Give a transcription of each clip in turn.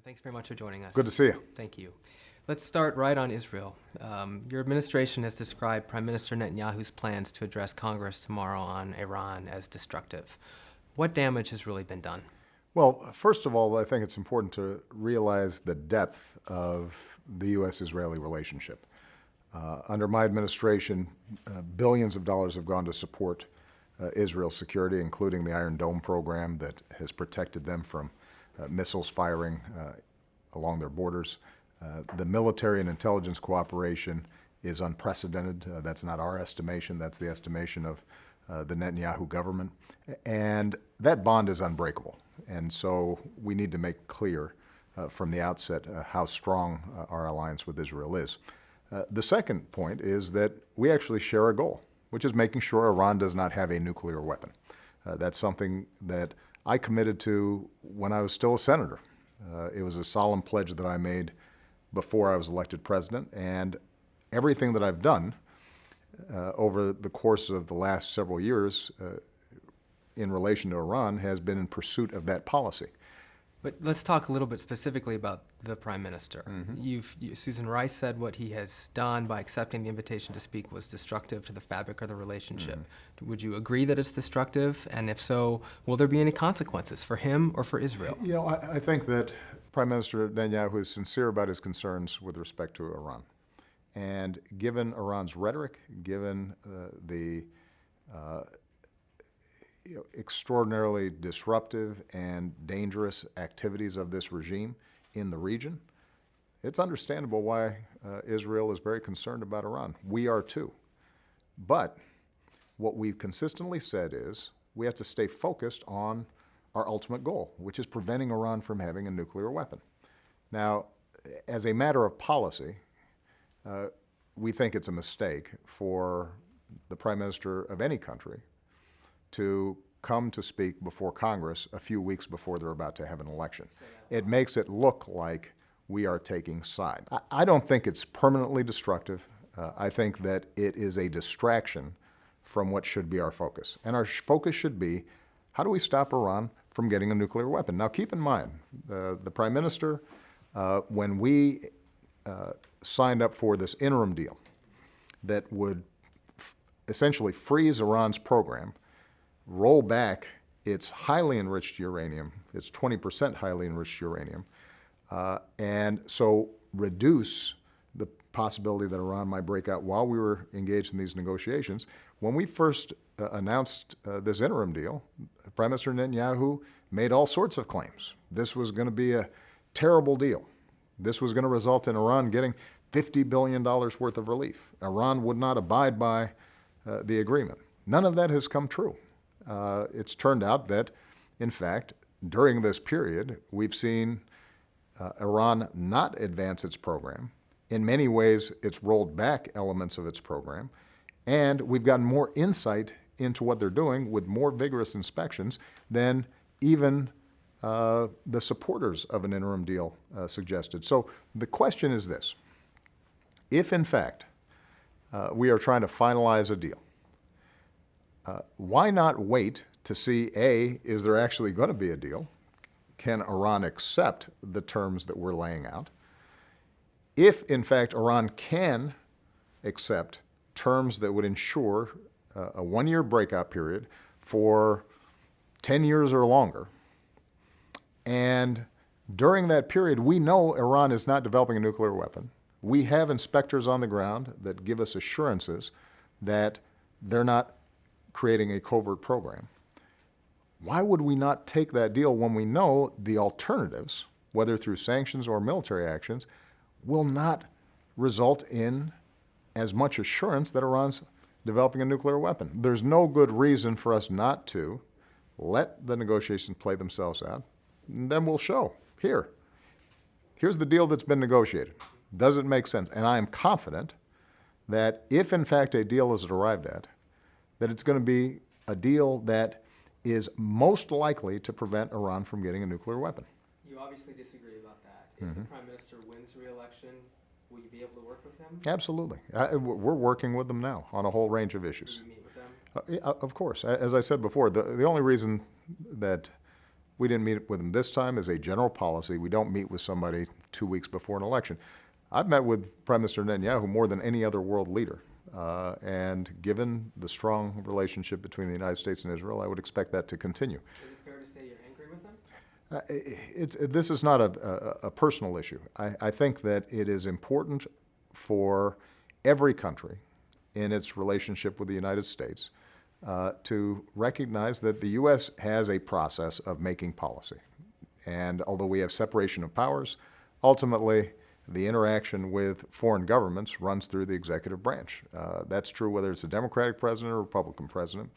Thanks very much for joining us. Good to see you. Thank you. Let's start right on Israel. Your administration has described Prime Minister Netanyahu's plans to address Congress tomorrow on Iran as destructive. What damage has really been done? Well, first of all, I think it's important to realize the depth of the U.S.-Israeli relationship. Under my administration, billions of dollars have gone to support Israel's security, including the Iron Dome program that has protected them from missiles firing along their borders. The military and intelligence cooperation is unprecedented. That's not our estimation. That's the estimation of the Netanyahu government. And that bond is unbreakable. And so we need to make clear from the outset how strong our alliance with Israel is. The second point is that we actually share a goal, which is making sure Iran does not have a nuclear weapon. That's something that I committed to when I was still a senator. It was a solemn pledge that I made before I was elected president, and everything that I've done over the course of the last several years in relation to Iran has been in pursuit of that policy. But let's talk a little bit specifically about the Prime Minister. Susan Rice said what he has done by accepting the invitation to speak was destructive to the fabric of the relationship. Would you agree that it's destructive? And if so, will there be any consequences for him or for Israel? You know, I think that Prime Minister Netanyahu is sincere about his concerns with respect to Iran. And given Iran's rhetoric, given the extraordinarily disruptive and dangerous activities of this regime in the region, it's understandable why Israel is very concerned about Iran. We are too. But what we've consistently said is we have to stay focused on our ultimate goal, which is preventing Iran from having a nuclear weapon. Now, as a matter of policy, we think it's a mistake for the Prime Minister of any country to come to speak before Congress a few weeks before they're about to have an election. It makes it look like we are taking side. I don't think it's permanently destructive. I think that it is a distraction from what should be our focus. And our focus should be, how do we stop Iran from getting a nuclear weapon? Now, keep in mind, the Prime Minister, when we signed up for this interim deal that would essentially freeze Iran's program, roll back its highly enriched uranium, its 20% highly enriched uranium, and so reduce the possibility that Iran might break out while we were engaged in these negotiations. When we first announced this interim deal, Prime Minister Netanyahu made all sorts of claims. This was going to be a terrible deal. This was going to result in Iran getting $50 billion worth of relief. Iran would not abide by the agreement. None of that has come true. It's turned out that, in fact, during this period, we've seen Iran not advance its program. In many ways, it's rolled back elements of its program, and we've gotten more insight into what they're doing with more vigorous inspections than even the supporters of an interim deal suggested. So the question is this. If, in fact, we are trying to finalize a deal, why not wait to see, A, is there actually going to be a deal? Can Iran accept the terms that we're laying out? If, in fact, Iran can accept terms that would ensure a one-year breakout period for 10 years or longer, and during that period, we know Iran is not developing a nuclear weapon. We have inspectors on the ground that give us assurances that they're not creating a covert program. Why would we not take that deal when we know the alternatives, whether through sanctions or military actions, will not result in as much assurance that Iran's developing a nuclear weapon? There's no good reason for us not to let the negotiations play themselves out, and then we'll show. Here's the deal that's been negotiated. Does it make sense? And I am confident that if, in fact, a deal is arrived at, that it's going to be a deal that is most likely to prevent Iran from getting a nuclear weapon. You obviously disagree about that. If the Prime Minister wins re-election, will you be able to work with him? Absolutely. We're working with them now on a whole range of issues. Will you meet with them? Of course. As I said before, the only reason that We didn't meet with him this time. As a general policy, we don't meet with somebody 2 weeks before an election. I've met with Prime Minister Netanyahu more than any other world leader. And given the strong relationship between the United States and Israel, I would expect that to continue. Is it fair to say you're angry with him? This is not a personal issue. I think that it is important for every country in its relationship with the United States to recognize that the U.S. has a process of making policy. And although we have separation of powers, ultimately the interaction with foreign governments runs through the executive branch. That's true whether it's a Democratic president or a Republican president,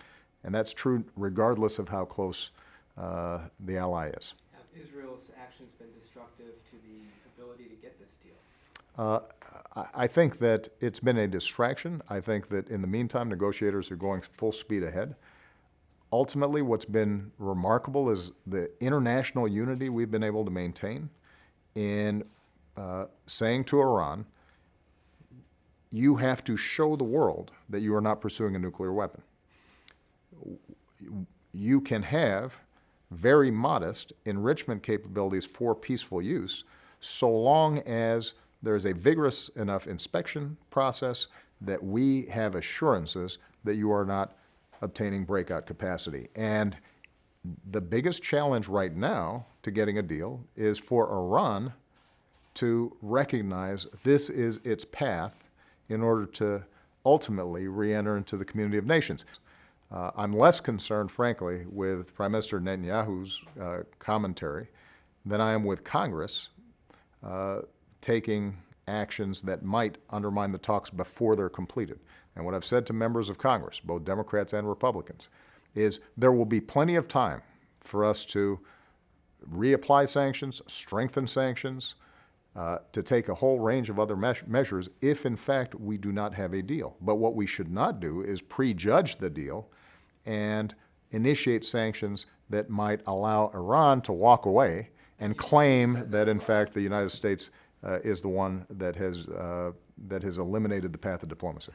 and that's true regardless of how close the ally is. Have Israel's actions been destructive to the ability to get this deal? I think that it's been a distraction. I think that in the meantime, negotiators are going full speed ahead. Ultimately, what's been remarkable is the international unity we've been able to maintain in saying to Iran, you have to show the world that you are not pursuing a nuclear weapon. You can have very modest enrichment capabilities for peaceful use so long as there's a vigorous enough inspection process that we have assurances that you are not obtaining breakout capacity. And the biggest challenge right now to getting a deal is for Iran to recognize this is its path in order to ultimately re-enter into the community of nations. I'm less concerned, frankly, with Prime Minister Netanyahu's commentary than I am with Congress taking actions that might undermine the talks before they're completed. And what I've said to members of Congress, both Democrats and Republicans, is there will be plenty of time for us to reapply sanctions, strengthen sanctions, to take a whole range of other measures if, in fact, we do not have a deal. But what we should not do is prejudge the deal and initiate sanctions that might allow Iran to walk away and claim that, in fact, the United States is the one that has eliminated the path of diplomacy.